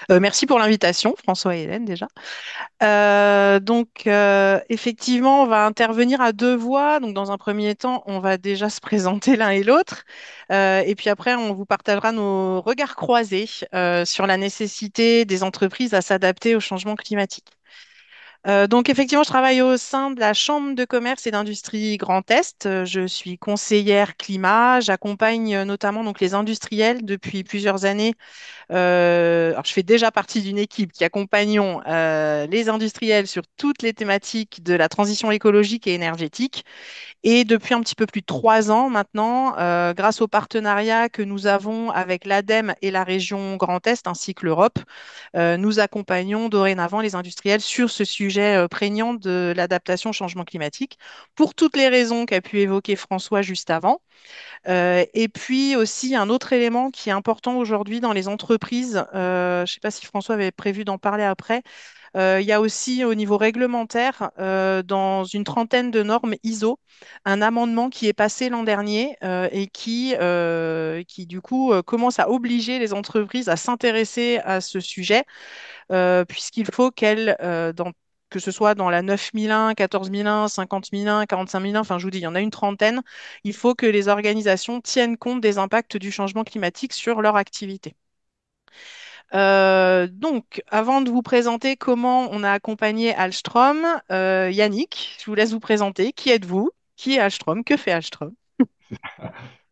Merci pour l'invitation, François et Hélène déjà. Effectivement, on va intervenir à deux voix. Donc, dans un premier temps, on va déjà se présenter l'un et l'autre. Et puis après, on vous partagera nos regards croisés sur la nécessité des entreprises à s'adapter au changement climatique. Effectivement, je travaille au sein de la Chambre de commerce et d'industrie Grand Est. Je suis conseillère climat. J'accompagne notamment donc, les industriels depuis plusieurs années. Alors, je fais déjà partie d'une équipe qui accompagnons les industriels sur toutes les thématiques de la transition écologique et énergétique. Et depuis un petit peu plus de 3 ans maintenant, grâce au partenariat que nous avons avec l'ADEME et la région Grand Est ainsi que l'Europe, nous accompagnons dorénavant les industriels sur ce sujet prégnant de l'adaptation au changement climatique pour toutes les raisons qu'a pu évoquer François juste avant. Et puis aussi un autre élément qui est important aujourd'hui dans les entreprises, je ne sais pas si François avait prévu d'en parler après, il y a aussi au niveau réglementaire, dans une trentaine de normes ISO, un amendement qui est passé l'an dernier et qui du coup commence à obliger les entreprises à s'intéresser à ce sujet, puisqu'il faut que ce soit dans la 9001, 14001, 50001, 45001, enfin je vous dis, il y en a une trentaine, il faut que les organisations tiennent compte des impacts du changement climatique sur leur activité. Avant de vous présenter comment on a accompagné Alstom, Yannick, je vous laisse vous présenter. Qui êtes-vous? Qui est Alstom? Que fait Alstom?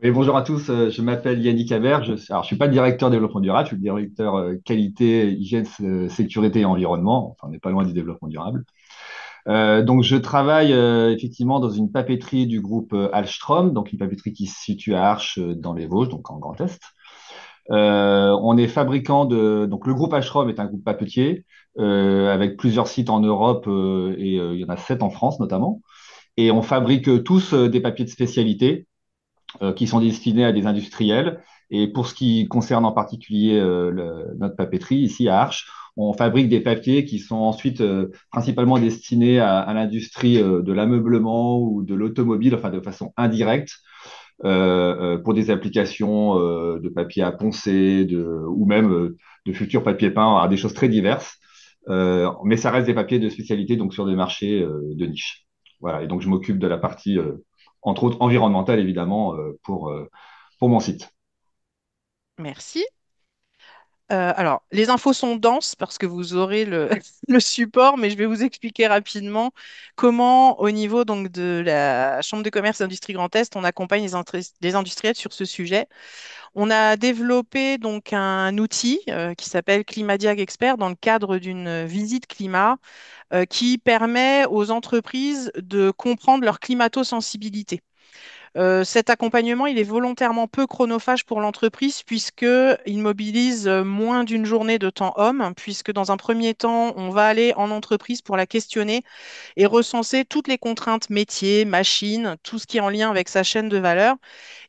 Oui, bonjour à tous, je m'appelle Yannick Haber. Alors, je suis pas directeur développement durable, je suis directeur qualité, hygiène, sécurité et environnement. Enfin, on n'est pas loin du développement durable. Donc, je travaille effectivement dans une papeterie du groupe Alstom, donc une papeterie qui se situe à Arches dans les Vosges, donc en Grand Est. On est fabricant de. Donc, le groupe Alstom est un groupe papetier avec plusieurs sites en Europe et il y en a 7 en France notamment. Et on fabrique tous des papiers de spécialité qui sont destinés à des industriels. Et pour ce qui concerne en particulier notre papeterie ici à Arches, on fabrique des papiers qui sont ensuite principalement destinés à l'industrie de l'ameublement ou de l'automobile, enfin de façon indirecte, pour des applications de papier à poncer ou même de futurs papiers peints, à des choses très diverses. Mais ça reste des papiers de spécialité, donc sur des marchés de niche. Voilà, et donc je m'occupe de la partie, entre autres, environnementale, évidemment, pour mon site. Merci. Alors, les infos sont denses parce que vous aurez le support, mais je vais vous expliquer rapidement comment, au niveau donc, de la Chambre de commerce et d'industrie Grand Est, on accompagne les industriels sur ce sujet. On a développé donc un outil qui s'appelle Climadiag Expert dans le cadre d'une visite climat qui permet aux entreprises de comprendre leur climato-sensibilité. Cet accompagnement, il est volontairement peu chronophage pour l'entreprise puisqu'il mobilise moins d'une journée de temps homme, puisque dans un premier temps, on va aller en entreprise pour la questionner et recenser toutes les contraintes métiers, machines, tout ce qui est en lien avec sa chaîne de valeur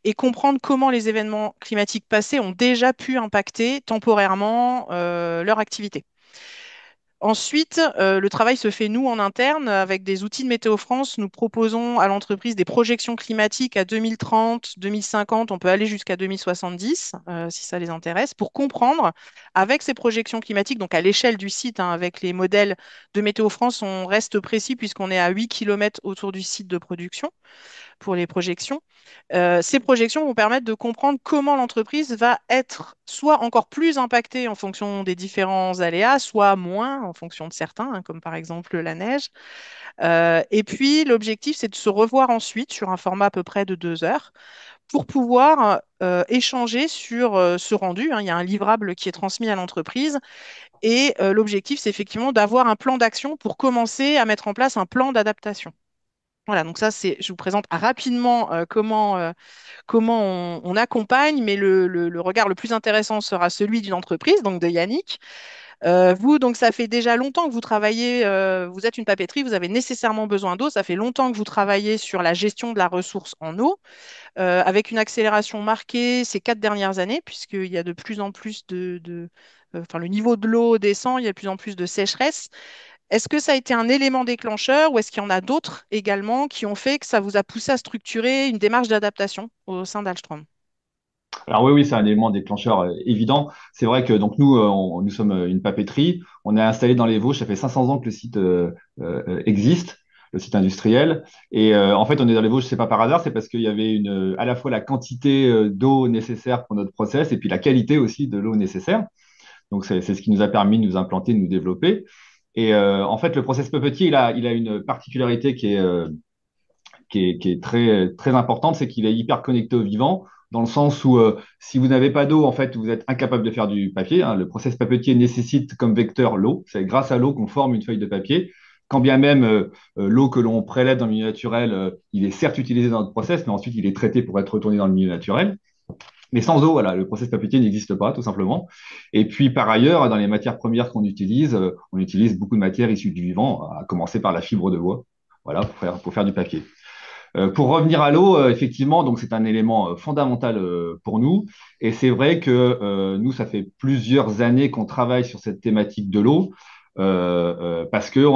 et comprendre comment les événements climatiques passés ont déjà pu impacter temporairement leur activité. Ensuite, le travail se fait nous en interne avec des outils de Météo France. Nous proposons à l'entreprise des projections climatiques à 2030, 2050. On peut aller jusqu'à 2070 si ça les intéresse pour comprendre avec ces projections climatiques, donc à l'échelle du site, hein, avec les modèles de Météo France, on reste précis puisqu'on est à 8 km autour du site de production pour les projections. Ces projections vont permettre de comprendre comment l'entreprise va être soit encore plus impactée en fonction des différents aléas, soit moins en fonction de certains, hein, comme par exemple la neige. Et puis, l'objectif, c'est de se revoir ensuite sur un format à peu près de 2 heures pour pouvoir échanger sur ce rendu, hein. Il y a un livrable qui est transmis à l'entreprise et l'objectif, c'est effectivement d'avoir un plan d'action pour commencer à mettre en place un plan d'adaptation. Voilà, donc ça, je vous présente rapidement comment on accompagne, mais le regard le plus intéressant sera celui d'une entreprise, donc de Yannick. Vous, donc ça fait déjà longtemps que vous travaillez, vous êtes une papeterie, vous avez nécessairement besoin d'eau, ça fait longtemps que vous travaillez sur la gestion de la ressource en eau, avec une accélération marquée ces 4 dernières années, puisqu'il y a de plus en plus enfin, le niveau de l'eau descend, il y a de plus en plus de sécheresse. Est-ce que ça a été un élément déclencheur ou est-ce qu'il y en a d'autres également qui ont fait que ça vous a poussé à structurer une démarche d'adaptation au sein d'Alstom? Alors oui, oui, c'est un élément déclencheur évident. C'est vrai que donc nous, nous sommes une papeterie. On est installé dans les Vosges. Ça fait 500 ans que le site existe, le site industriel. Et en fait, on est dans les Vosges. C'est pas par hasard. C'est parce qu'il y avait à la fois la quantité d'eau nécessaire pour notre process et puis la qualité aussi de l'eau nécessaire. Donc c'est ce qui nous a permis de nous implanter, de nous développer. Et en fait, le process papetier, il a une particularité qui est très, très importante, c'est qu'il est hyper connecté au vivant, dans le sens où si vous n'avez pas d'eau, en fait, vous êtes incapable de faire du papier, hein. Le process papetier nécessite comme vecteur l'eau. C'est grâce à l'eau qu'on forme une feuille de papier. Quand bien même l'eau que l'on prélève dans le milieu naturel, il est certes utilisé dans notre process, mais ensuite il est traité pour être retourné dans le milieu naturel. Mais sans eau, voilà, le process papetier n'existe pas, tout simplement. Et puis, par ailleurs, dans les matières premières qu'on utilise, on utilise beaucoup de matières issues du vivant, à commencer par la fibre de bois, voilà, pour faire du papier. Pour revenir à l'eau, effectivement, donc c'est un élément fondamental pour nous. Et c'est vrai que nous, ça fait plusieurs années qu'on travaille sur cette thématique de l'eau, parce que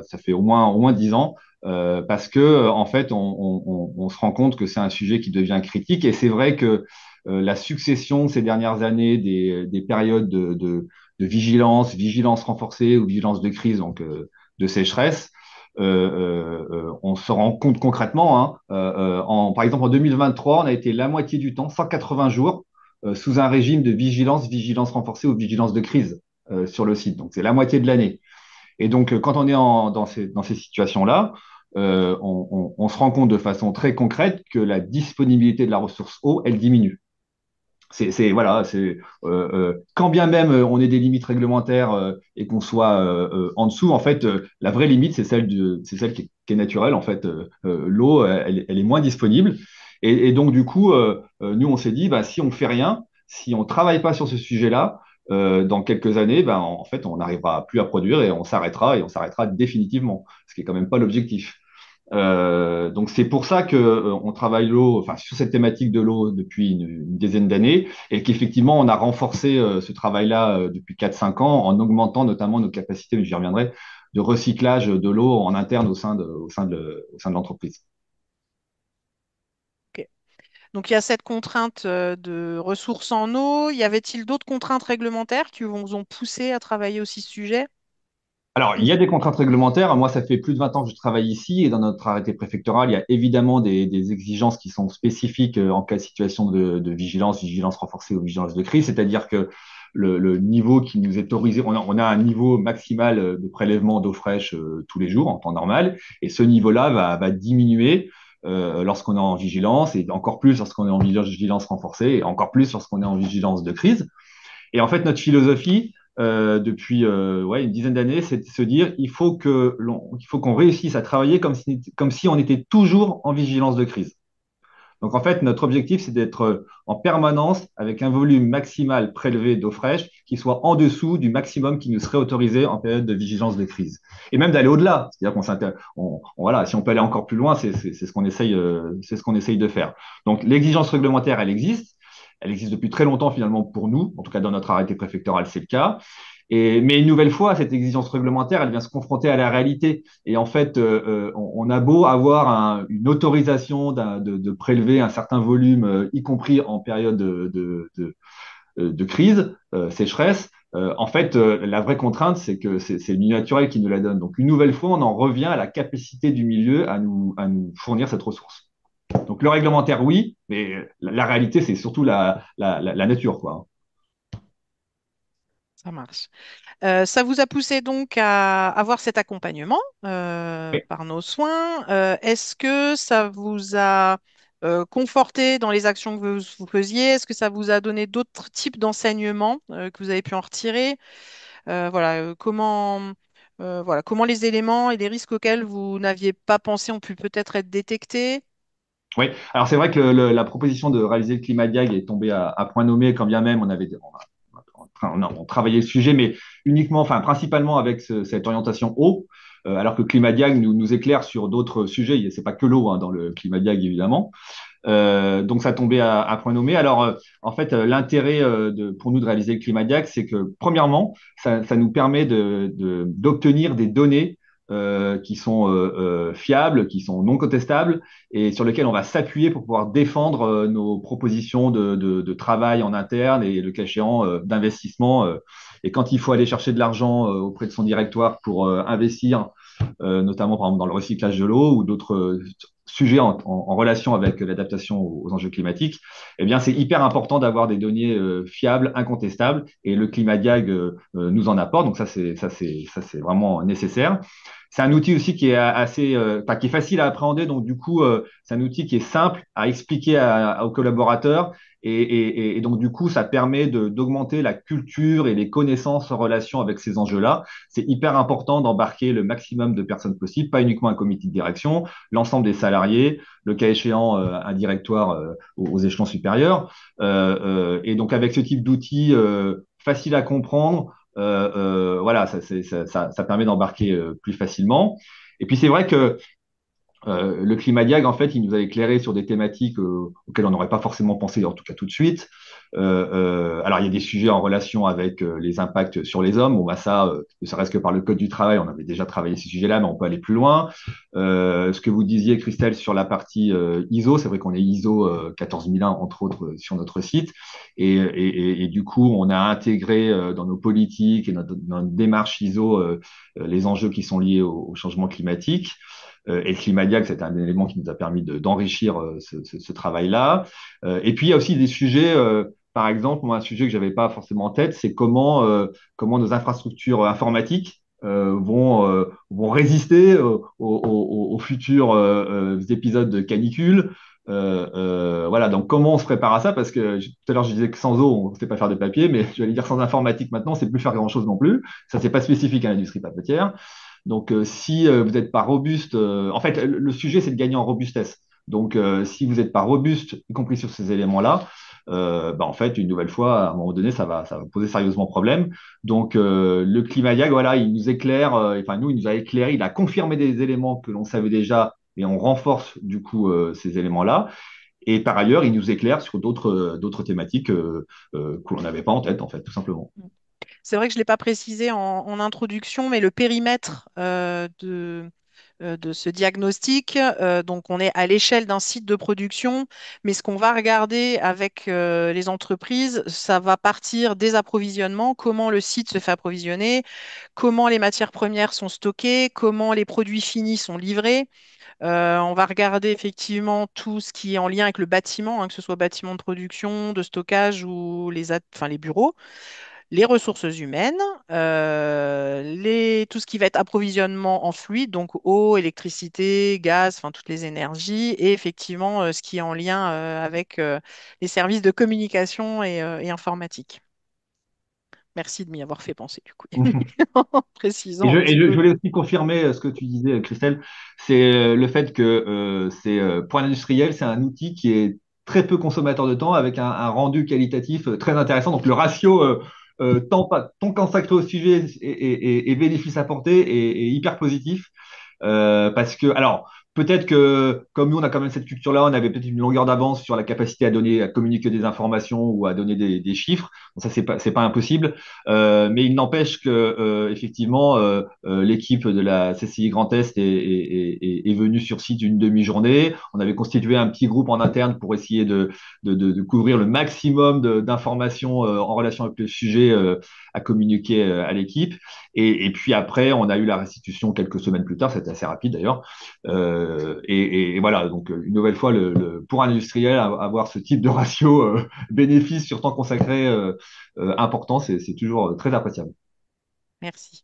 ça fait au moins 10 ans, parce que en fait, on se rend compte que c'est un sujet qui devient critique. Et c'est vrai que la succession ces dernières années des périodes vigilance renforcée ou vigilance de crise, donc de sécheresse, on se rend compte concrètement, hein, par exemple en 2023, on a été la moitié du temps, 180 jours, sous un régime de vigilance renforcée ou vigilance de crise sur le site. Donc c'est la moitié de l'année. Et donc quand on est dans ces situations-là, on se rend compte de façon très concrète que la disponibilité de la ressource eau, elle diminue. Voilà, quand bien même on ait des limites réglementaires et qu'on soit en dessous, en fait, la vraie limite, c'est celle qui est naturelle. En fait, l'eau, elle est moins disponible. Et donc, du coup, nous, on s'est dit, bah, si on fait rien, si on travaille pas sur ce sujet-là, dans quelques années, ben, en fait, on n'arrivera plus à produire et on s'arrêtera définitivement, ce qui est quand même pas l'objectif. Donc c'est pour ça que on travaille l'eau, enfin sur cette thématique de l'eau depuis une dizaine d'années et qu'effectivement on a renforcé ce travail-là depuis 4, 5 ans en augmentant notamment nos capacités, mais j'y reviendrai, de recyclage de l'eau en interne au sein de l'entreprise. Ok. Donc il y a cette contrainte de ressources en eau. Y avait-il d'autres contraintes réglementaires qui vous ont poussé à travailler aussi ce sujet? Alors, il y a des contraintes réglementaires. Moi, ça fait plus de 20 ans que je travaille ici et dans notre arrêté préfectoral, il y a évidemment des exigences qui sont spécifiques en cas de situation de vigilance renforcée ou vigilance de crise. C'est-à-dire que le niveau qui nous est autorisé, on a un niveau maximal de prélèvement d'eau fraîche tous les jours en temps normal. Et ce niveau-là va diminuer lorsqu'on est en vigilance et encore plus lorsqu'on est en vigilance renforcée et encore plus lorsqu'on est en vigilance de crise. Et en fait, notre philosophie, depuis ouais, une dizaine d'années, c'est de se dire il faut qu'on réussisse à travailler comme si on était toujours en vigilance de crise. Donc en fait, notre objectif, c'est d'être en permanence avec un volume maximal prélevé d'eau fraîche qui soit en dessous du maximum qui nous serait autorisé en période de vigilance de crise. Et même d'aller au-delà. C'est-à-dire voilà, si on peut aller encore plus loin, c'est ce qu'on essaye de faire. Donc l'exigence réglementaire, elle existe. Elle existe depuis très longtemps finalement pour nous. En tout cas, dans notre arrêté préfectoral, c'est le cas. Mais une nouvelle fois, cette exigence réglementaire, elle vient se confronter à la réalité. Et en fait, on a beau avoir une autorisation de prélever un certain volume, y compris en période de crise, sécheresse. En fait, la vraie contrainte, c'est que c'est le milieu naturel qui nous la donne. Donc, une nouvelle fois, on en revient à la capacité du milieu à nous fournir cette ressource. Donc, le réglementaire, oui, mais la réalité, c'est surtout la nature, quoi. Ça marche. Ça vous a poussé donc à avoir cet accompagnement par nos soins. Est-ce que ça vous a conforté dans les actions que vous faisiez? Est-ce que ça vous a donné d'autres types d'enseignements que vous avez pu en retirer? Voilà, comment les éléments et les risques auxquels vous n'aviez pas pensé ont pu peut-être être détectés? Oui, alors c'est vrai que la proposition de réaliser le climat diag est tombée à point nommé, quand bien même on travaillait le sujet, mais uniquement, enfin principalement avec cette orientation eau, alors que le climat diag nous éclaire sur d'autres sujets. C'est pas que l'eau hein, dans le climat diag évidemment. Donc ça tombait à point nommé. Alors en fait, l'intérêt pour nous de réaliser le climat diag, c'est que premièrement, ça nous permet d'obtenir des données qui sont fiables, qui sont non contestables et sur lesquels on va s'appuyer pour pouvoir défendre nos propositions de travail en interne et le cas échéant d'investissement. Et quand il faut aller chercher de l'argent auprès de son directoire pour investir, notamment par exemple dans le recyclage de l'eau ou d'autres sujets en relation avec l'adaptation aux enjeux climatiques, eh bien, c'est hyper important d'avoir des données fiables, incontestables, et le Climadiag nous en apporte. Donc ça c'est vraiment nécessaire. C'est un outil aussi qui est assez, enfin, qui est facile à appréhender. Donc du coup, c'est un outil qui est simple à expliquer aux collaborateurs. Et donc, du coup, ça permet d'augmenter la culture et les connaissances en relation avec ces enjeux-là. C'est hyper important d'embarquer le maximum de personnes possible, pas uniquement un comité de direction, l'ensemble des salariés, le cas échéant, un directoire aux échelons supérieurs. Et donc, avec ce type d'outils facile à comprendre, voilà, ça permet d'embarquer plus facilement. Et puis, c'est vrai que le Climadiag, en fait, il nous a éclairé sur des thématiques auxquelles on n'aurait pas forcément pensé, en tout cas tout de suite. Alors, il y a des sujets en relation avec les impacts sur les hommes. Bon, bah ça, ne serait-ce que par le Code du travail, on avait déjà travaillé ces sujets-là, mais on peut aller plus loin. Ce que vous disiez, Christelle, sur la partie ISO, c'est vrai qu'on est ISO 14001, entre autres, sur notre site. Et du coup, on a intégré dans nos politiques et dans notre démarche ISO les enjeux qui sont liés au changement climatique. Et le Climadiac, c'est un élément qui nous a permis d'enrichir ce travail-là. Et puis, il y a aussi des sujets, par exemple, moi, un sujet que je n'avais pas forcément en tête, c'est comment nos infrastructures informatiques vont résister aux futurs épisodes de canicule. Voilà, donc comment on se prépare à ça? Parce que tout à l'heure, je disais que sans eau, on ne sait pas faire de papier, mais je vais dire sans informatique maintenant, c'est plus faire grand-chose non plus. Ça, c'est pas spécifique à l'industrie papetière. Donc, si vous n'êtes pas robuste, en fait, le sujet, c'est de gagner en robustesse. Donc, si vous n'êtes pas robuste, y compris sur ces éléments-là, bah, en fait, une nouvelle fois, à un moment donné, ça va poser sérieusement problème. Donc, le Climadiag, voilà, il nous éclaire, enfin, nous, il nous a éclairé, il a confirmé des éléments que l'on savait déjà, et on renforce du coup ces éléments-là. Et par ailleurs, il nous éclaire sur d'autres thématiques que l'on n'avait pas en tête, en fait, tout simplement. C'est vrai que je ne l'ai pas précisé en introduction, mais le périmètre de ce diagnostic, donc on est à l'échelle d'un site de production, mais ce qu'on va regarder avec les entreprises, ça va partir des approvisionnements, comment le site se fait approvisionner, comment les matières premières sont stockées, comment les produits finis sont livrés. On va regarder effectivement tout ce qui est en lien avec le bâtiment, hein, que ce soit bâtiment de production, de stockage ou enfin, les bureaux, les ressources humaines, tout ce qui va être approvisionnement en fluide, donc eau, électricité, gaz, enfin toutes les énergies, et effectivement ce qui est en lien avec les services de communication et informatique. Merci de m'y avoir fait penser, du coup, en Et précisant je, un et petit je, je peu. voulais aussi confirmer ce que tu disais, Christelle, c'est le fait que pour l'industriel, c'est un outil qui est très peu consommateur de temps avec un rendu qualitatif très intéressant. Donc le ratio temps consacré au sujet et bénéfice apporté est hyper positif. Parce que, alors, peut-être que comme nous, on a quand même cette culture-là, on avait peut-être une longueur d'avance sur la capacité à donner, à communiquer des informations ou à donner des chiffres. Bon, ça, c'est pas impossible. Mais il n'empêche que, effectivement, l'équipe de la CCI Grand Est est venue sur site une demi-journée. On avait constitué un petit groupe en interne pour essayer de couvrir le maximum d'informations en relation avec le sujet à communiquer à l'équipe. Et puis après, on a eu la restitution quelques semaines plus tard, c'était assez rapide d'ailleurs. Et voilà, donc une nouvelle fois, pour un industriel, avoir ce type de ratio bénéfice sur temps consacré important, c'est toujours très appréciable. Merci.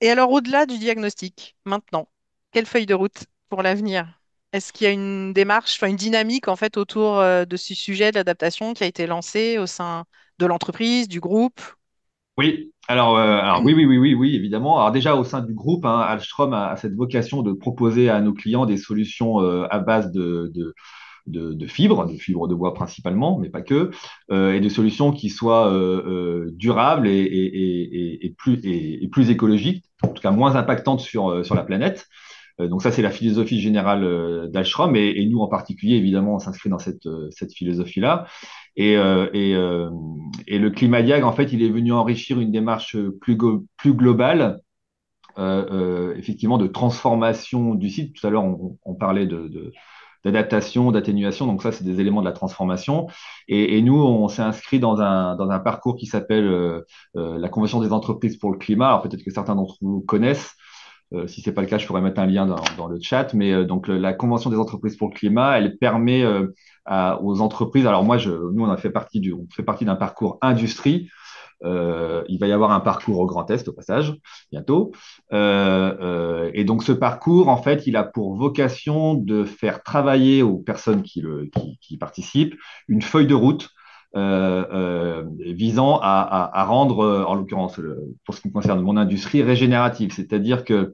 Et alors, au-delà du diagnostic, maintenant, quelle feuille de route pour l'avenir? Est-ce qu'il y a une démarche, enfin une dynamique en fait autour de ce sujet de l'adaptation qui a été lancée au sein de l'entreprise, du groupe? Oui, alors oui, oui, oui, oui, oui, évidemment. Alors déjà au sein du groupe, hein, Alstrom a cette vocation de proposer à nos clients des solutions à base de fibres de bois principalement, mais pas que, et des solutions qui soient durables et plus écologiques, en tout cas moins impactantes sur la planète. Donc ça, c'est la philosophie générale d'Alstrom et nous en particulier, évidemment, on s'inscrit dans cette philosophie-là. Et, euh, et, euh, et le Climadiag, en fait, il est venu enrichir une démarche plus globale effectivement de transformation du site. Tout à l'heure, on parlait d'adaptation, d'atténuation. Donc ça, c'est des éléments de la transformation. Et nous, on s'est inscrit dans un parcours qui s'appelle la Convention des entreprises pour le climat. Alors peut-être que certains d'entre vous connaissent. Si c'est pas le cas, je pourrais mettre un lien dans le chat. Mais donc la Convention des entreprises pour le climat, elle permet aux entreprises. Alors moi, nous, on fait partie d'un parcours industrie. Il va y avoir un parcours au Grand Est au passage, bientôt. Et donc ce parcours, en fait, il a pour vocation de faire travailler aux personnes qui y participent une feuille de route visant à rendre, en l'occurrence, pour ce qui concerne mon industrie, régénérative. C'est-à-dire que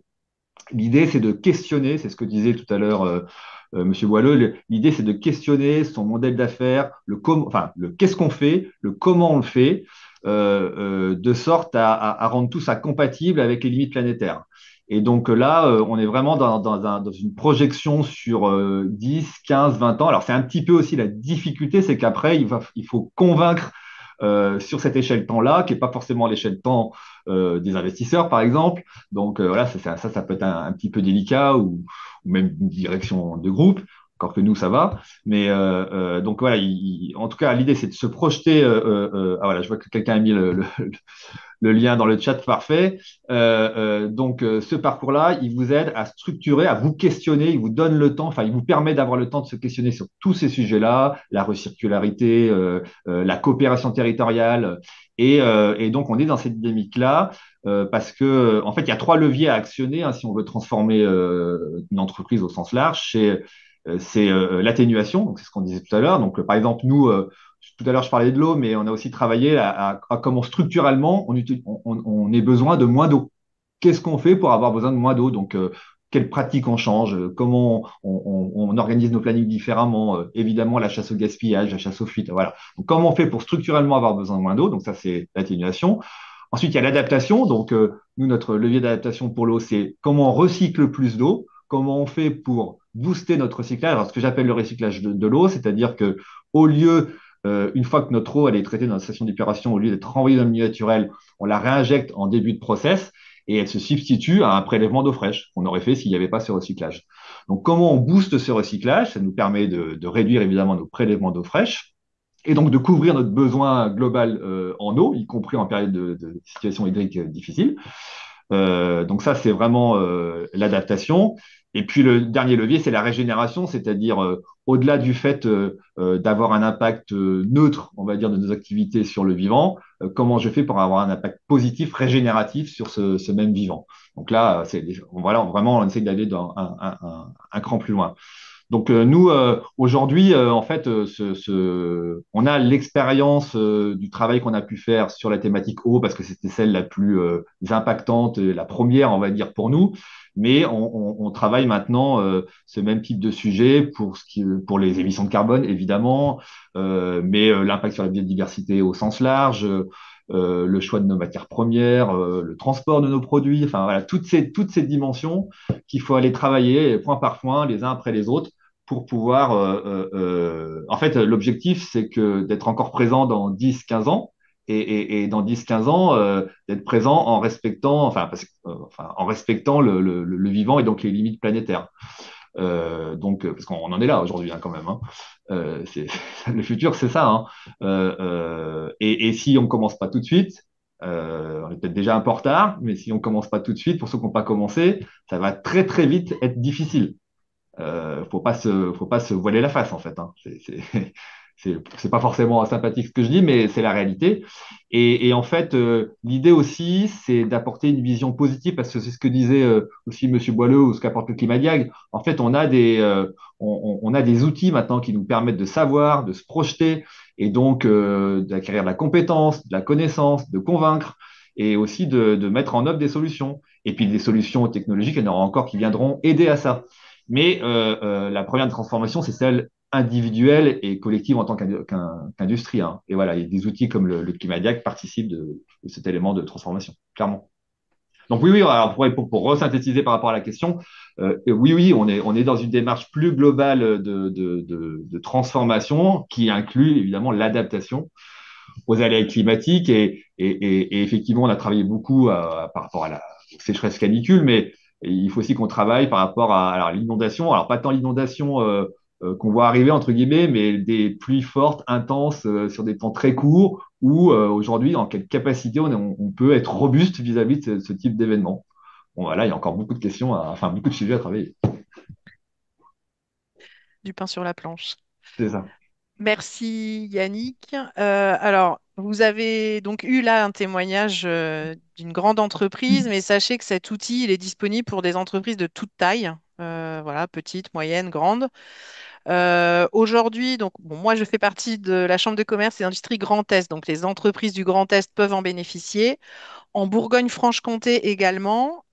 l'idée, c'est de questionner, c'est ce que disait tout à l'heure Monsieur Boileau, l'idée, c'est de questionner son modèle d'affaires, enfin, le qu'est-ce qu'on fait, le comment on le fait, de sorte à rendre tout ça compatible avec les limites planétaires. Et donc là, on est vraiment dans une projection sur 10, 15, 20 ans. Alors, c'est un petit peu aussi la difficulté, c'est qu'après, il faut convaincre sur cette échelle temps-là, qui n'est pas forcément l'échelle temps des investisseurs, par exemple. Donc voilà, ça peut être un petit peu délicat ou même une direction de groupe. Encore que nous, ça va. Mais donc voilà, en tout cas, l'idée, c'est de se projeter. Ah voilà, je vois que quelqu'un a mis le lien dans le chat, parfait. Donc, ce parcours-là, il vous aide à structurer, à vous questionner, il vous donne le temps, enfin, il vous permet d'avoir le temps de se questionner sur tous ces sujets-là, la recircularité, la coopération territoriale. Et donc, on est dans cette dynamique-là parce que, en fait, il y a trois leviers à actionner hein, si on veut transformer une entreprise au sens large. C'est l'atténuation, donc c'est ce qu'on disait tout à l'heure. Donc, par exemple, nous, tout à l'heure, je parlais de l'eau, mais on a aussi travaillé à comment structurellement on ait besoin de moins d'eau. Qu'est-ce qu'on fait pour avoir besoin de moins d'eau? Donc, quelles pratiques on change? Comment on organise nos plannings différemment? Évidemment, la chasse au gaspillage, la chasse aux fuites. Voilà. Donc, comment on fait pour structurellement avoir besoin de moins d'eau? Donc, ça, c'est l'atténuation. Ensuite, il y a l'adaptation. Donc, nous, notre levier d'adaptation pour l'eau, c'est comment on recycle plus d'eau, comment on fait pour booster notre recyclage. Alors, ce que j'appelle le recyclage de l'eau, c'est-à-dire que au lieu, une fois que notre eau elle est traitée dans la station d'épuration, au lieu d'être renvoyée dans le milieu naturel, on la réinjecte en début de process et elle se substitue à un prélèvement d'eau fraîche qu'on aurait fait s'il n'y avait pas ce recyclage. Donc, comment on booste ce recyclage? Ça nous permet de réduire évidemment nos prélèvements d'eau fraîche et donc de couvrir notre besoin global en eau, y compris en période de situation hydrique difficile. Donc ça, c'est vraiment l'adaptation. Et puis le dernier levier, c'est la régénération, c'est-à-dire au-delà du fait d'avoir un impact neutre, on va dire, de nos activités sur le vivant, comment je fais pour avoir un impact positif, régénératif sur ce même vivant. Donc là, voilà, vraiment, on essaie d'aller dans un cran plus loin. Donc nous, aujourd'hui, en fait, on a l'expérience du travail qu'on a pu faire sur la thématique eau parce que c'était celle la plus impactante, et la première, on va dire, pour nous. Mais on travaille maintenant ce même type de sujet pour les émissions de carbone, évidemment, mais l'impact sur la biodiversité au sens large. Le choix de nos matières premières, le transport de nos produits, enfin voilà, toutes ces dimensions qu'il faut aller travailler point par point, les uns après les autres, pour pouvoir. En fait, l'objectif, c'est que d'être encore présent dans 10, 15 ans. Et dans 10, 15 ans, d'être présent en respectant, en respectant le vivant et donc les limites planétaires. Donc, parce qu'on en est là aujourd'hui hein, quand même. Hein. Le futur, c'est ça. Hein. Et si on ne commence pas tout de suite, on est peut-être déjà un peu en retard, mais si on ne commence pas tout de suite, pour ceux qui n'ont pas commencé, ça va très très vite être difficile. Faut pas se voiler la face en fait. Hein. C'est pas forcément sympathique ce que je dis, mais c'est la réalité. Et en fait, l'idée aussi, c'est d'apporter une vision positive parce que c'est ce que disait aussi Monsieur Boileau ou ce qu'apporte le Climat Diag. En fait, on a des outils maintenant qui nous permettent de savoir, de se projeter et donc d'acquérir de la compétence, de la connaissance, de convaincre et aussi de mettre en œuvre des solutions. Et puis des solutions technologiques, il y en aura encore qui viendront aider à ça. Mais la première transformation, c'est celle individuelle et collective en tant qu'industrie. Hein. Et voilà, et des outils comme le Climadiac participent de cet élément de transformation, clairement. Donc oui, oui, alors pour resynthétiser par rapport à la question, oui, oui, on est dans une démarche plus globale de transformation qui inclut évidemment l'adaptation aux aléas climatiques et effectivement, on a travaillé beaucoup par rapport à sécheresse canicule, mais il faut aussi qu'on travaille par rapport à alors, l'inondation. Alors, pas tant l'inondation qu'on voit arriver, entre guillemets, mais des pluies fortes, intenses, sur des temps très courts, où aujourd'hui, en quelle capacité on peut être robuste vis-à-vis de ce type d'événement. Bon, voilà, il y a encore beaucoup de questions, enfin, beaucoup de sujets à travailler. Du pain sur la planche. C'est ça. Merci Yannick. Alors, vous avez donc eu là un témoignage d'une grande entreprise, mais sachez que cet outil, il est disponible pour des entreprises de toute taille, voilà, petites, moyennes, grandes. Aujourd'hui, donc, bon, moi, je fais partie de la Chambre de commerce et d'industrie Grand Est, donc les entreprises du Grand Est peuvent en bénéficier. En Bourgogne-Franche-Comté également.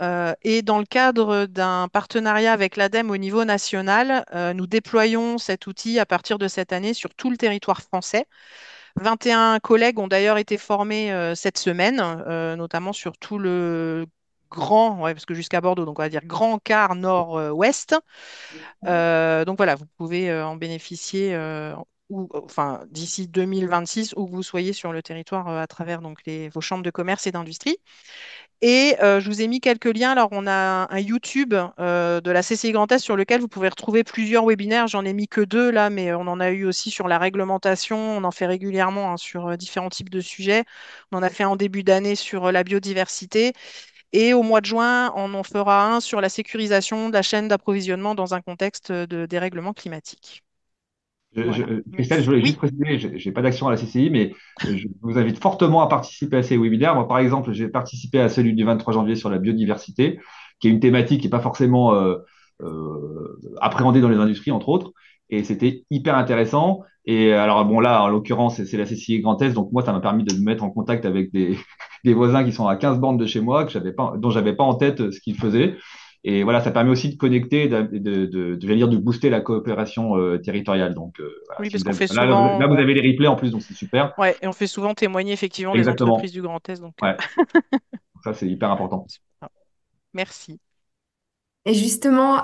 Et dans le cadre d'un partenariat avec l'ADEME au niveau national, nous déployons cet outil à partir de cette année sur tout le territoire français. 21 collègues ont d'ailleurs été formés cette semaine, notamment sur tout le grand, ouais, parce que jusqu'à Bordeaux, donc on va dire grand quart nord-ouest. Donc voilà, vous pouvez en bénéficier enfin, d'ici 2026, où que vous soyez sur le territoire à travers donc, vos chambres de commerce et d'industrie. Et je vous ai mis quelques liens. Alors, on a un YouTube de la CCI Grand Est sur lequel vous pouvez retrouver plusieurs webinaires. J'en ai mis que deux là, mais on en a eu aussi sur la réglementation. On en fait régulièrement hein, sur différents types de sujets. On en a fait un en début d'année sur la biodiversité. Et au mois de juin, on en fera un sur la sécurisation de la chaîne d'approvisionnement dans un contexte de dérèglement climatique. Voilà. Christelle, je Merci. voulais juste Oui. préciser, je n'ai pas d'action à la CCI, mais je vous invite fortement à participer à ces webinaires. Moi, par exemple, j'ai participé à celui du 23 janvier sur la biodiversité, qui est une thématique qui n'est pas forcément appréhendée dans les industries, entre autres. Et c'était hyper intéressant. Et alors, bon, là, en l'occurrence, c'est la CCI Grand Est. Donc, moi, ça m'a permis de me mettre en contact avec des voisins qui sont à 15 bornes de chez moi, dont j'avais pas en tête ce qu'ils faisaient. Et voilà, ça permet aussi de connecter, j'allais dire, de booster la coopération territoriale. Donc, voilà, Oui, si parce vous qu'on avez, fait là, vous souvent, avez les replays en plus, donc c'est super. ouais, et on fait souvent témoigner effectivement les entreprises Exactement. du Grand Est. Donc, Ouais, ça, c'est hyper important. ah, merci. Et justement,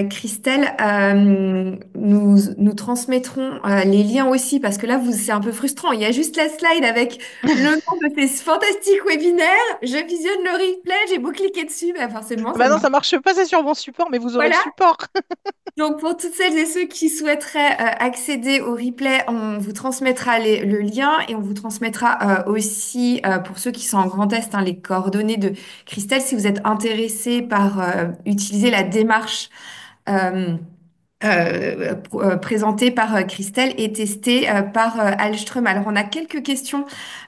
Christelle, nous transmettrons les liens aussi parce que là, c'est un peu frustrant. Il y a juste la slide avec le nom de ces fantastiques webinaires. Je visionne le replay, j'ai beau cliquer dessus, bah forcément, ça Bah ne non, marche ça marche pas, c'est sur mon support, mais vous aurez le pas. support. Donc, pour toutes celles et ceux qui souhaiteraient accéder au replay, on vous transmettra le lien et on vous transmettra aussi, pour ceux qui sont en Grand Est, hein, les coordonnées de Christelle si vous êtes intéressé par utiliser la démarche présentée par Christelle et testée par Alström. Alors, on a quelques questions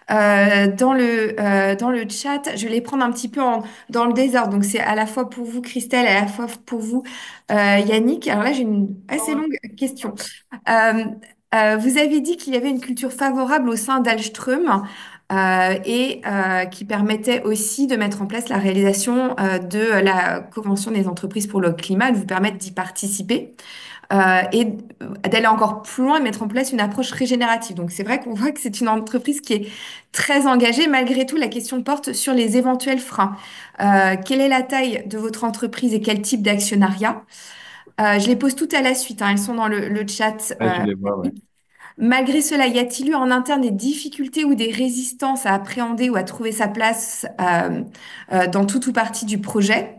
dans le chat. Je vais les prendre un petit peu dans le désordre. Donc, c'est à la fois pour vous, Christelle, et à la fois pour vous, Yannick. Alors là, j'ai une assez longue question. Euh, Vous avez dit qu'il y avait une culture favorable au sein d'Alström. Et qui permettait aussi de mettre en place la réalisation de la Convention des entreprises pour le climat, de vous permettre d'y participer et d'aller encore plus loin et mettre en place une approche régénérative. Donc c'est vrai qu'on voit que c'est une entreprise qui est très engagée. Malgré tout, la question porte sur les éventuels freins. Quelle est la taille de votre entreprise et quel type d'actionnariat? Je les pose toutes à la suite, hein, elles sont dans le chat. Ouais, je les vois, ouais. Malgré cela, y a-t-il eu en interne des difficultés ou des résistances à appréhender ou à trouver sa place dans tout ou partie du projet?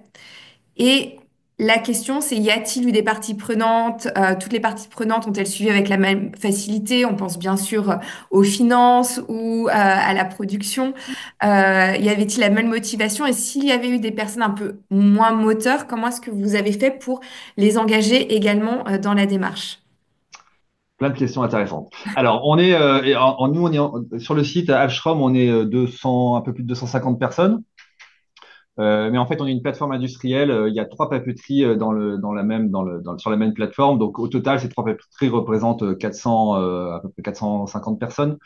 Et la question, c'est y a-t-il eu des parties prenantes? Toutes les parties prenantes ont-elles suivi avec la même facilité? On pense bien sûr aux finances ou à la production. Y avait-il la même motivation? Et s'il y avait eu des personnes un peu moins moteurs, comment est-ce que vous avez fait pour les engager également dans la démarche? Plein de questions intéressantes. Alors, on est, nous, on est sur le site Alstrom, on est 200, un peu plus de 250 personnes. Mais en fait, on est une plateforme industrielle. Il y a trois papeteries sur la même plateforme. Donc, au total, ces trois papeteries représentent 400, à peu près 450 personnes.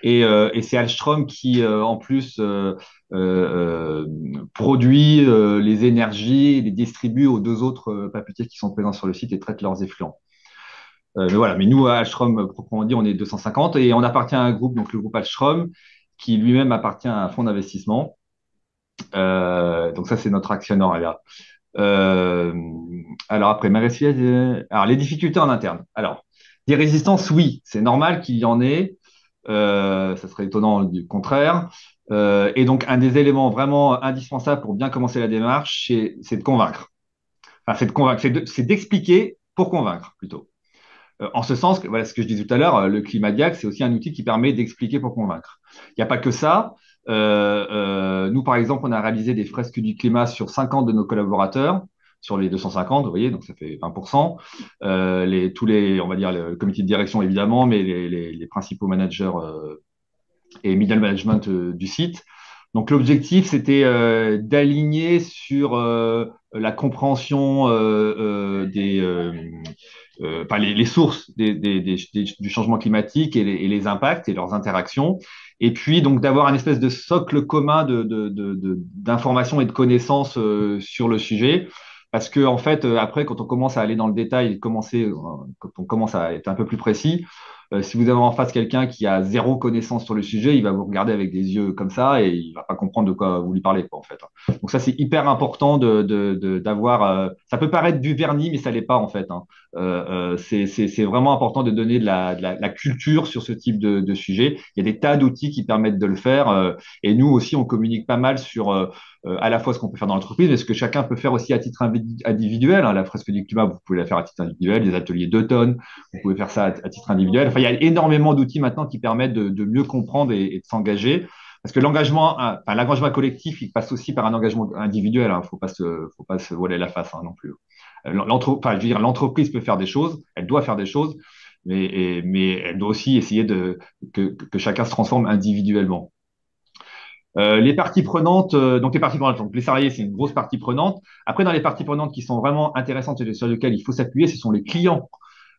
Et c'est Alstrom qui, en plus, euh, produit les énergies et les distribue aux deux autres papetiers qui sont présents sur le site et traitent leurs effluents. Mais voilà, mais nous, à Alstrom, proprement dit, on est 250 et on appartient à un groupe, donc le groupe Alstrom, qui lui-même appartient à un fonds d'investissement. Donc ça, c'est notre actionnariat. Euh, alors après, alors les difficultés en interne. Alors, des résistances, oui, c'est normal qu'il y en ait. Ça serait étonnant du contraire. Et donc, un des éléments vraiment indispensables pour bien commencer la démarche, c'est de convaincre. Enfin, c'est de convaincre, c'est d'expliquer pour convaincre plutôt. En ce sens, voilà ce que je disais tout à l'heure, le Climadiac, c'est aussi un outil qui permet d'expliquer pour convaincre. Il n'y a pas que ça. Nous, par exemple, on a réalisé des fresques du climat sur 50 de nos collaborateurs, sur les 250, vous voyez, donc ça fait 20%. Tous les, on va dire, le comité de direction évidemment, mais les principaux managers et middle management du site. Donc l'objectif, c'était d'aligner sur la compréhension enfin, les sources du changement climatique et les impacts et leurs interactions. Et puis donc d'avoir un espèce de socle commun d'informations et de connaissances sur le sujet. Parce que en fait, après, quand on commence à aller dans le détail, quand on commence à être un peu plus précis, si vous avez en face quelqu'un qui a zéro connaissance sur le sujet, il va vous regarder avec des yeux comme ça et il va pas comprendre de quoi vous lui parlez, quoi, en fait. Donc ça, c'est hyper important d'avoir. Ça peut paraître du vernis, mais ça l'est pas en fait. Hein. C'est vraiment important de donner la culture sur ce type de sujet. Il y a des tas d'outils qui permettent de le faire. Et nous aussi, on communique pas mal sur à la fois ce qu'on peut faire dans l'entreprise, mais ce que chacun peut faire aussi à titre individuel. Hein. La fresque du climat, vous pouvez la faire à titre individuel, des ateliers d'automne, vous pouvez faire ça à titre individuel. Enfin, il y a énormément d'outils maintenant qui permettent de mieux comprendre et de s'engager. Parce que l'engagement collectif, il passe aussi par un engagement individuel. Hein. Faut pas se voiler la face hein, non plus. Enfin, je veux dire, l'entreprise peut faire des choses, elle doit faire des choses, mais elle doit aussi essayer que chacun se transforme individuellement. Les parties prenantes, donc les salariés, c'est une grosse partie prenante. Après, dans les parties prenantes qui sont vraiment intéressantes et sur lesquelles il faut s'appuyer, ce sont les clients.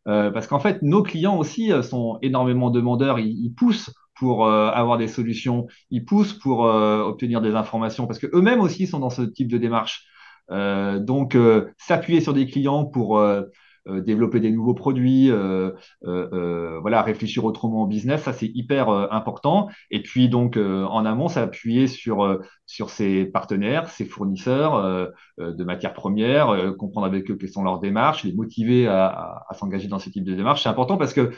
Parce qu'en fait, nos clients aussi sont énormément demandeurs. Ils poussent pour avoir des solutions, ils poussent pour obtenir des informations, parce que eux-mêmes aussi sont dans ce type de démarche. Donc, s'appuyer sur des clients pour développer des nouveaux produits, voilà, réfléchir autrement au business, ça c'est hyper important. Et puis donc en amont, s'appuyer sur ses partenaires, ses fournisseurs de matières premières, comprendre avec eux quelles sont leurs démarches, les motiver à s'engager dans ce type de démarche. C'est important parce que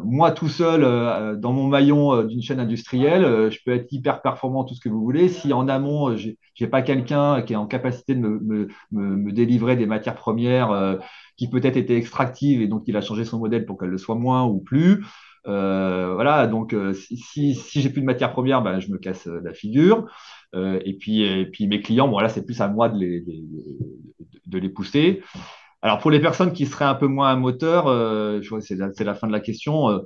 moi tout seul, dans mon maillon d'une chaîne industrielle, je peux être hyper performant, tout ce que vous voulez. Si en amont, j'ai pas quelqu'un qui est en capacité de me délivrer des matières premières qui peut-être étaient extractives et donc il a changé son modèle pour qu'elle le soit moins ou plus. Voilà, donc si j'ai plus de matières premières, ben, je me casse la figure. Et puis mes clients, bon là c'est plus à moi de les pousser. Alors pour les personnes qui seraient un peu moins un moteur, je vois que c'est la fin de la question.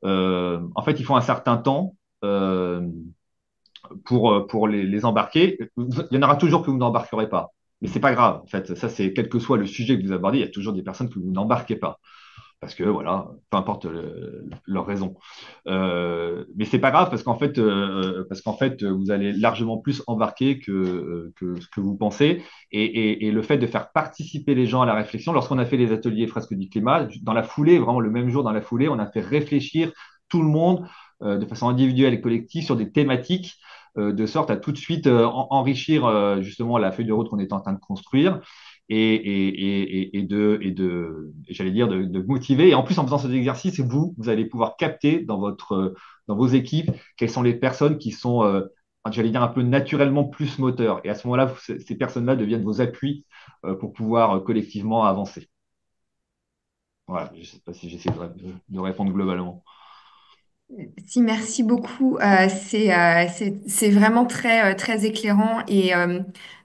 En fait, il faut un certain temps pour les embarquer. Il y en aura toujours que vous n'embarquerez pas. Mais c'est pas grave. En fait, ça, c'est quel que soit le sujet que vous abordez, il y a toujours des personnes que vous n'embarquez pas. Parce que voilà, peu importe leur raison. Mais c'est pas grave parce qu'en fait, vous allez largement plus embarquer que ce que vous pensez. Et le fait de faire participer les gens à la réflexion, lorsqu'on a fait les ateliers fresques du climat, dans la foulée, vraiment le même jour dans la foulée, on a fait réfléchir tout le monde de façon individuelle et collective sur des thématiques de sorte à tout de suite enrichir justement la feuille de route qu'on est en train de construire et j'allais dire, de motiver. Et en plus, en faisant cet exercice, vous allez pouvoir capter dans vos équipes quelles sont les personnes qui sont, j'allais dire, un peu naturellement plus moteurs. Et à ce moment-là, ces personnes-là deviennent vos appuis pour pouvoir collectivement avancer. Voilà, je ne sais pas si j'essaie de répondre globalement. Si, merci beaucoup. C'est vraiment très éclairant et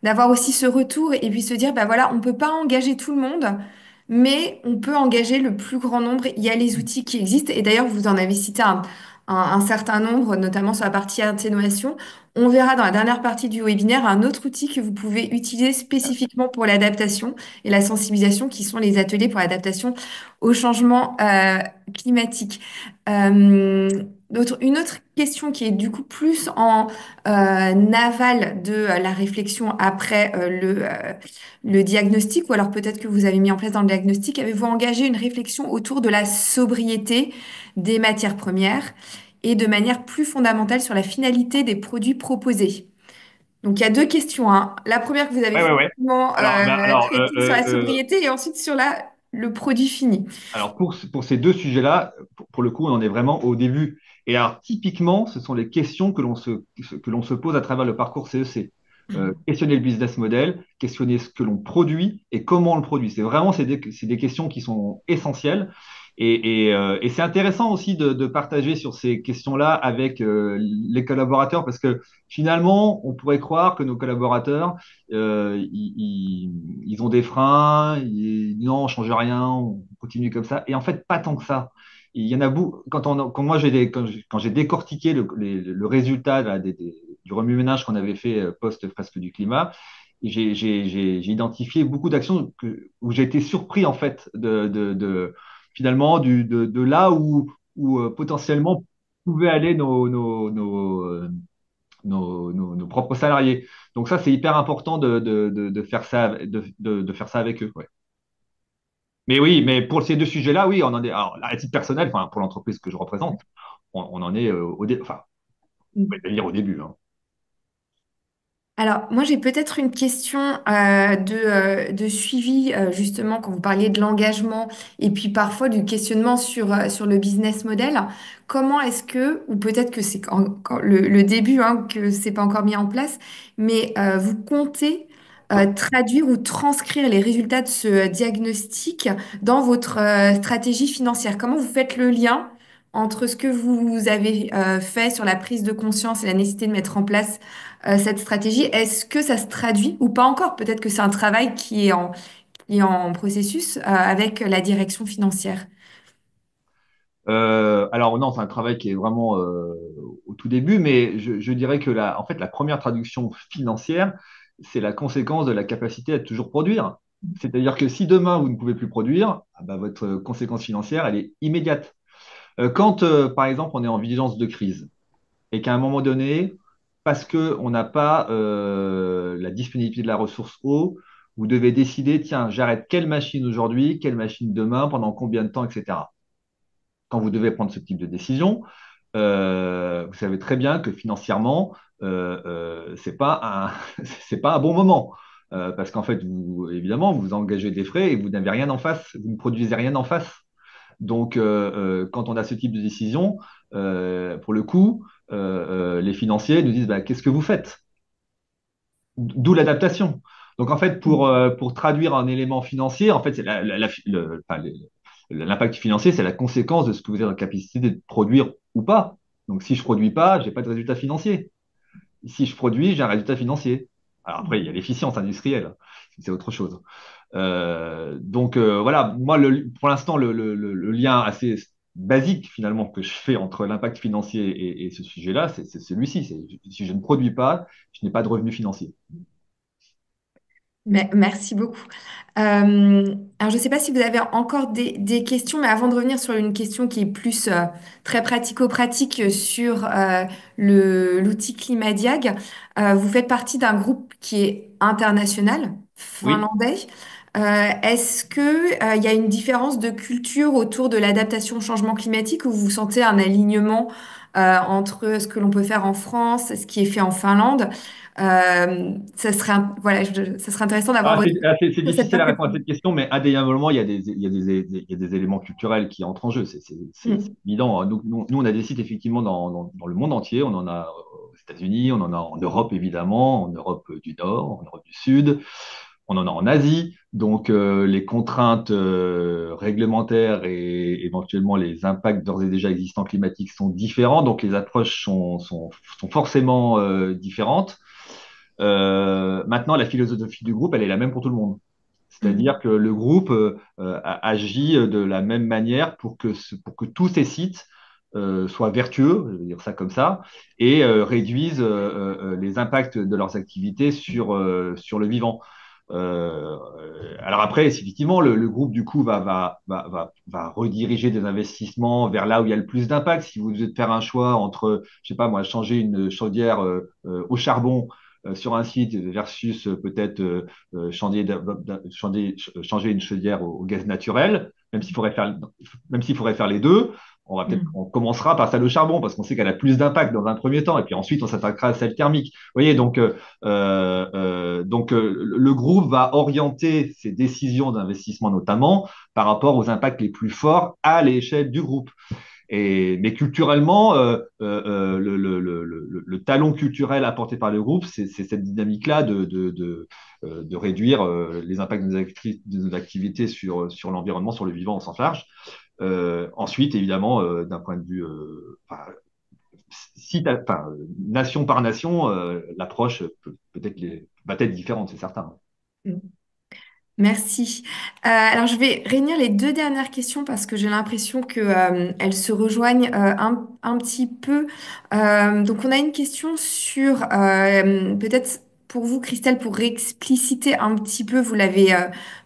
d'avoir aussi ce retour et puis se dire, bah voilà, on peut pas engager tout le monde, mais on peut engager le plus grand nombre. Il y a les outils qui existent et d'ailleurs, vous en avez cité un certain nombre, notamment sur la partie atténuation. On verra dans la dernière partie du webinaire un autre outil que vous pouvez utiliser spécifiquement pour l'adaptation et la sensibilisation, qui sont les ateliers pour l'adaptation au changement climatique. Une autre question qui est du coup plus en aval de la réflexion après le diagnostic, ou alors peut-être que vous avez mis en place dans le diagnostic, avez-vous engagé une réflexion autour de la sobriété des matières premières et de manière plus fondamentale sur la finalité des produits proposés? Donc il y a deux questions, hein. La première que vous avez Ouais, ouais, ouais. effectivement Alors, traitée sur la sobriété et ensuite sur le produit fini. alors pour ces deux sujets-là, pour le coup, on en est vraiment au début. Et alors, typiquement, ce sont les questions que l'on se pose à travers le parcours CEC. Questionner le business model, questionner ce que l'on produit et comment on le produit. C'est des questions qui sont essentielles. Et c'est intéressant aussi de partager sur ces questions-là avec les collaborateurs parce que finalement, on pourrait croire que nos collaborateurs, ils ont des freins, non, on change rien, on continue comme ça. Et en fait, pas tant que ça. Il y en a beaucoup. Quand moi quand j'ai décortiqué le résultat là, du remue-ménage qu'on avait fait post-fresque du climat, j'ai identifié beaucoup d'actions où j'ai été surpris en fait finalement de là où potentiellement pouvaient aller nos propres salariés. Donc ça, c'est hyper important de faire ça, de faire ça avec eux. Ouais. Mais oui, mais pour ces deux sujets-là, oui, on en est. Alors, à titre personnel, enfin, pour l'entreprise que je représente, on en est enfin, on va dire au début. Hein. Alors, moi, j'ai peut-être une question de suivi, justement, quand vous parliez de l'engagement et puis parfois du questionnement sur le business model. Comment est-ce que, ou peut-être que c'est encore le début, hein, que c'est pas encore mis en place, mais vous comptez traduire ou transcrire les résultats de ce diagnostic dans votre stratégie financière? Comment vous faites le lien entre ce que vous avez fait sur la prise de conscience et la nécessité de mettre en place cette stratégie, est-ce que ça se traduit ou pas encore? Peut-être que c'est un travail qui est en processus avec la direction financière. Alors non, c'est un travail qui est vraiment au tout début, mais je dirais que en fait, la première traduction financière, c'est la conséquence de la capacité à toujours produire. C'est-à-dire que si demain vous ne pouvez plus produire, ah bah, votre conséquence financière, elle est immédiate. Quand, par exemple, on est en vigilance de crise et qu'à un moment donné, parce qu'on n'a pas la disponibilité de la ressource eau, vous devez décider, tiens, j'arrête quelle machine aujourd'hui, quelle machine demain, pendant combien de temps, etc. Quand vous devez prendre ce type de décision, vous savez très bien que financièrement, c'est pas c'est pas un bon moment. Parce qu'en fait, évidemment, vous engagez des frais et vous n'avez rien en face, vous ne produisez rien en face. Donc, quand on a ce type de décision, pour le coup, les financiers nous disent bah, qu'est-ce que vous faites? D'où l'adaptation. Donc, en fait, pour traduire un élément financier, en fait, c'est enfin, l'impact financier, c'est la conséquence de ce que vous êtes en capacité de produire ou pas. Donc, si je ne produis pas, je n'ai pas de résultat financier. Si je produis, j'ai un résultat financier. Alors après, il y a l'efficience industrielle, c'est autre chose. Voilà, moi, pour l'instant, le lien assez basique finalement que je fais entre l'impact financier et ce sujet-là, c'est celui-ci. Si je ne produis pas, je n'ai pas de revenus financiers. Merci beaucoup. Alors, je ne sais pas si vous avez encore des questions, mais avant de revenir sur une question qui est plus très pratico-pratique sur l'outil Climadiag, vous faites partie d'un groupe qui est international, Oui. finlandais. Est-ce que, il y a une différence de culture autour de l'adaptation au changement climatique ou vous sentez un alignement entre ce que l'on peut faire en France, ce qui est fait en Finlande? Ça serait, voilà, ça serait intéressant d'avoir votre C'est sur cette difficile à répondre à perspective. cette question, mais indéniablement, il y a des éléments culturels qui entrent en jeu. C'est Mm. évident. Nous, on a des sites effectivement dans le monde entier. On en a aux États-Unis, on en a en Europe évidemment, en Europe du Nord, en Europe du Sud, on en a en Asie. Donc, les contraintes réglementaires et éventuellement les impacts d'ores et déjà existants climatiques sont différents. Donc, les approches sont forcément différentes. Maintenant, la philosophie du groupe, elle est la même pour tout le monde. Mm. C'est-à-dire que le groupe agit de la même manière pour que tous ces sites soient vertueux, je vais dire ça comme ça, et réduisent les impacts de leurs activités sur le vivant. Alors après, effectivement, le groupe du coup va rediriger des investissements vers là où il y a le plus d'impact. Si vous devez faire un choix entre, je sais pas moi, changer une chaudière au charbon sur un site versus peut-être changer une chaudière au gaz naturel, même s'il faudrait faire les deux, Mm. on commencera par celle au charbon parce qu'on sait qu'elle a plus d'impact dans un premier temps, et puis ensuite on s'attaquera à celle thermique. Vous voyez, le groupe va orienter ses décisions d'investissement notamment par rapport aux impacts les plus forts à l'échelle du groupe. Mais culturellement, le talon culturel apporté par le groupe, c'est cette dynamique-là de réduire les impacts de nos activités sur l'environnement, sur le vivant au sens large. Ensuite, évidemment, d'un point de vue enfin, enfin, nation par nation, l'approche va être différente, c'est certain. Merci. Alors, je vais réunir les deux dernières questions parce que j'ai l'impression que, elles se rejoignent un petit peu. Donc, on a une question sur, peut-être pour vous, Christelle, pour expliciter un petit peu, vous l'avez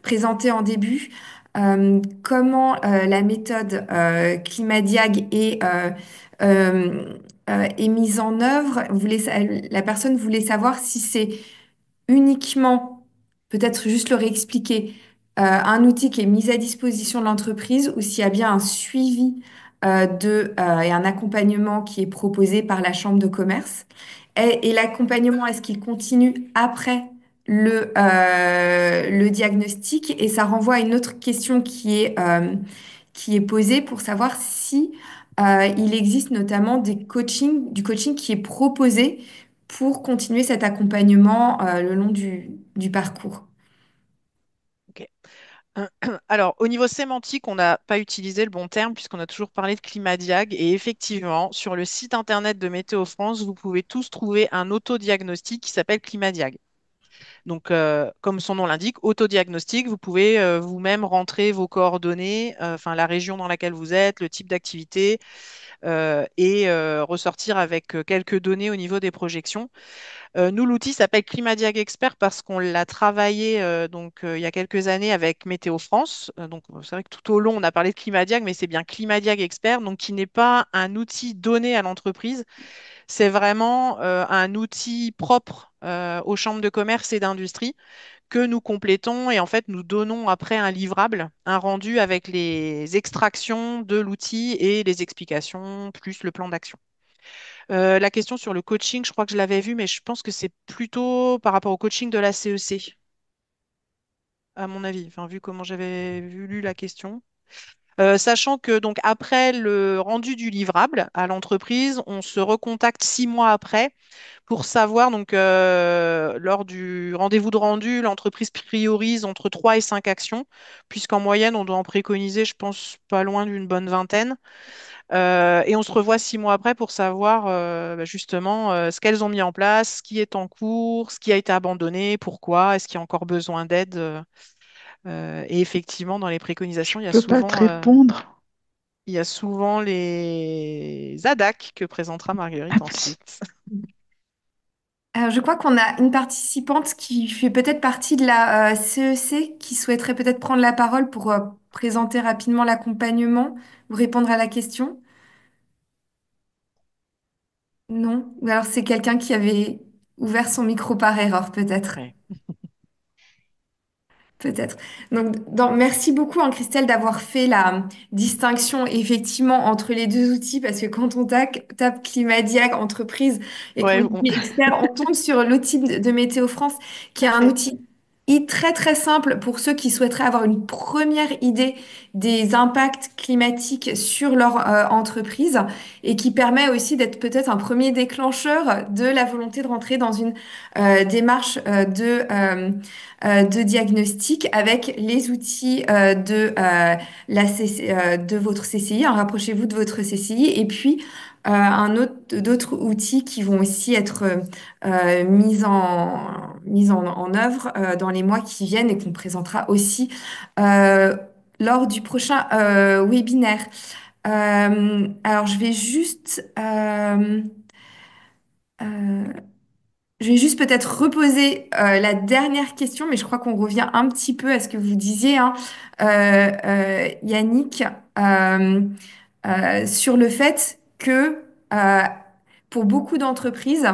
présenté en début, comment la méthode Climadiag est mise en œuvre. La personne voulait savoir si c'est uniquement, peut-être juste le réexpliquer, un outil qui est mis à disposition de l'entreprise ou s'il y a bien un suivi et un accompagnement qui est proposé par la chambre de commerce. Et l'accompagnement, est-ce qu'il continue après le diagnostic? Et ça renvoie à une autre question qui est posée pour savoir si il existe notamment du coaching qui est proposé pour continuer cet accompagnement le long du parcours. Ok. Alors, au niveau sémantique, on n'a pas utilisé le bon terme puisqu'on a toujours parlé de Climadiag. Et effectivement, sur le site internet de Météo France, vous pouvez tous trouver un autodiagnostic qui s'appelle Climadiag. Donc, comme son nom l'indique, autodiagnostic, vous pouvez vous-même rentrer vos coordonnées, enfin la région dans laquelle vous êtes, le type d'activité, et ressortir avec quelques données au niveau des projections. Nous, l'outil s'appelle Climadiag Expert parce qu'on l'a travaillé il y a quelques années avec Météo France. Donc, c'est vrai que tout au long, on a parlé de Climadiag, mais c'est bien Climadiag Expert, donc qui n'est pas un outil donné à l'entreprise. C'est vraiment un outil propre aux chambres de commerce et d'industrie que nous complétons et en fait nous donnons après un livrable, un rendu avec les extractions de l'outil et les explications plus le plan d'action. La question sur le coaching, je crois que je l'avais vu, mais je pense que c'est plutôt par rapport au coaching de la CEC, à mon avis, enfin, vu comment lu la question. Sachant que donc après le rendu du livrable à l'entreprise, on se recontacte 6 mois après pour savoir, donc lors du rendez-vous de rendu, l'entreprise priorise entre 3 et 5 actions, puisqu'en moyenne, on doit en préconiser, je pense, pas loin d'une bonne vingtaine. Et on se revoit 6 mois après pour savoir justement ce qu'elles ont mis en place, ce qui est en cours, ce qui a été abandonné, pourquoi, est-ce qu'il y a encore besoin d'aide. Et effectivement, dans les Je préconisations, peux pas te répondre. il y a souvent les ADAC que présentera Marguerite ensuite. Alors, je crois qu'on a une participante qui fait peut-être partie de la CEC qui souhaiterait peut-être prendre la parole pour présenter rapidement l'accompagnement ou répondre à la question. Non? Ou alors c'est quelqu'un qui avait ouvert son micro par erreur, peut-être. Ouais. Peut-être. Donc, merci beaucoup, hein, Christelle, d'avoir fait la distinction effectivement entre les deux outils, parce que quand on tape Climadiag entreprise et Ouais, qu'on dit expert, on tombe sur l'outil de Météo France, qui est un parfait. outil très très simple pour ceux qui souhaiteraient avoir une première idée des impacts climatiques sur leur entreprise et qui permet aussi d'être peut-être un premier déclencheur de la volonté de rentrer dans une démarche de diagnostic avec les outils de votre CCI. Hein, rapprochez-vous de votre CCI et puis d'autres outils qui vont aussi être mis en œuvre dans les mois qui viennent et qu'on présentera aussi euh, lors du prochain webinaire. Alors, euh, je vais juste peut-être reposer la dernière question, mais je crois qu'on revient un petit peu à ce que vous disiez, hein, Yannick, euh, sur le fait que pour beaucoup d'entreprises,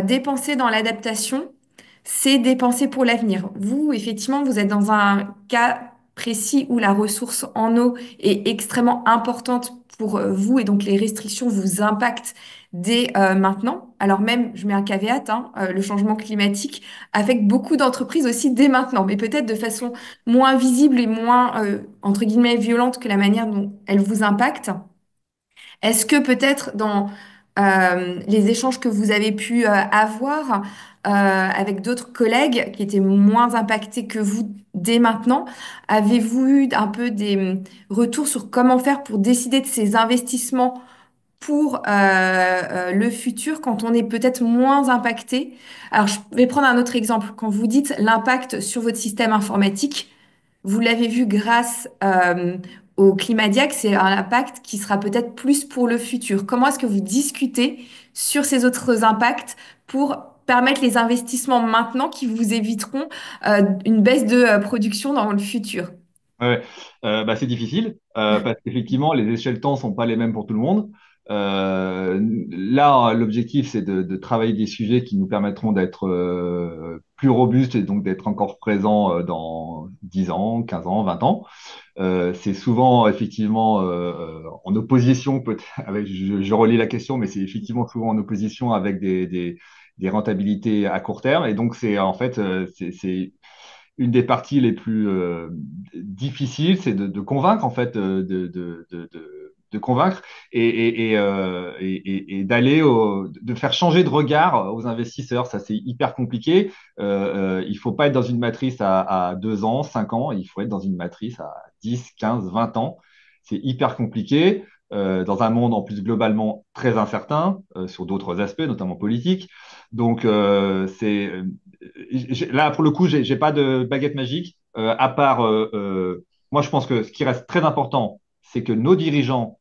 dépenser dans l'adaptation, c'est dépenser pour l'avenir. Vous, effectivement, vous êtes dans un cas précis où la ressource en eau est extrêmement importante pour vous et donc les restrictions vous impactent dès maintenant. Alors même, je mets un caveat, hein, le changement climatique affecte beaucoup d'entreprises aussi dès maintenant, mais peut-être de façon moins visible et moins, entre guillemets, violente que la manière dont elle vous impacte. Est-ce que peut-être dans les échanges que vous avez pu avoir avec d'autres collègues qui étaient moins impactés que vous dès maintenant, avez-vous eu un peu des retours sur comment faire pour décider de ces investissements pour le futur quand on est peut-être moins impacté? Alors, je vais prendre un autre exemple. Quand vous dites l'impact sur votre système informatique, vous l'avez vu grâce au Climadiac, c'est un impact qui sera peut-être plus pour le futur. Comment est-ce que vous discutez sur ces autres impacts pour permettre les investissements maintenant qui vous éviteront une baisse de production dans le futur? Ouais, bah, c'est difficile parce qu'effectivement, les échelles temps sont pas les mêmes pour tout le monde. Là, l'objectif, c'est de travailler des sujets qui nous permettront d'être plus robustes et donc d'être encore présents dans 10 ans, 15 ans, 20 ans. C'est souvent effectivement en opposition, avec, je relis la question, mais c'est effectivement souvent en opposition avec des rentabilités à court terme. Et donc, c'est en fait, c'est une des parties les plus difficiles, c'est de convaincre en fait, de convaincre et d'aller de faire changer de regard aux investisseurs. Ça, c'est hyper compliqué. Il faut pas être dans une matrice à 2 ans, 5 ans. Il faut être dans une matrice à 10, 15, 20 ans. C'est hyper compliqué. Dans un monde en plus globalement très incertain sur d'autres aspects, notamment politiques. Donc, là, pour le coup, j'ai pas de baguette magique, à part, moi, je pense que ce qui reste très important, c'est que nos dirigeants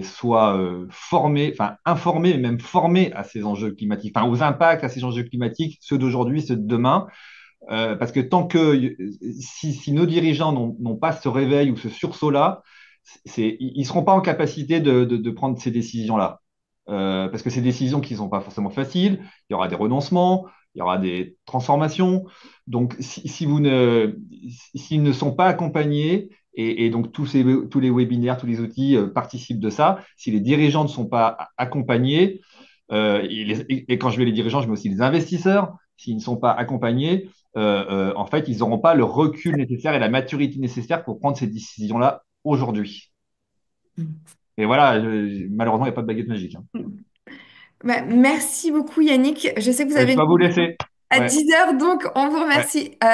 soient formés, enfin informés, mais même formés à ces enjeux climatiques, enfin aux impacts à ces enjeux climatiques, ceux d'aujourd'hui, ceux de demain. Parce que tant que si nos dirigeants n'ont pas ce réveil ou ce sursaut-là, ils seront pas en capacité de prendre ces décisions-là. Parce que ces décisions qui ne sont pas forcément faciles, il y aura des renoncements, il y aura des transformations. Donc, s'ils ne sont pas accompagnés, et donc tous les webinaires, tous les outils participent de ça, si les dirigeants ne sont pas accompagnés, et quand je vais les dirigeants, je mets aussi les investisseurs, s'ils ne sont pas accompagnés, en fait, ils n'auront pas le recul nécessaire et la maturité nécessaire pour prendre ces décisions-là aujourd'hui. Et voilà, malheureusement, il n'y a pas de baguette magique, hein. Bah, merci beaucoup Yannick. Je sais que vous Je avez dois une vous connexion laisser. à Ouais, 10 heures, donc on vous ouais. remercie.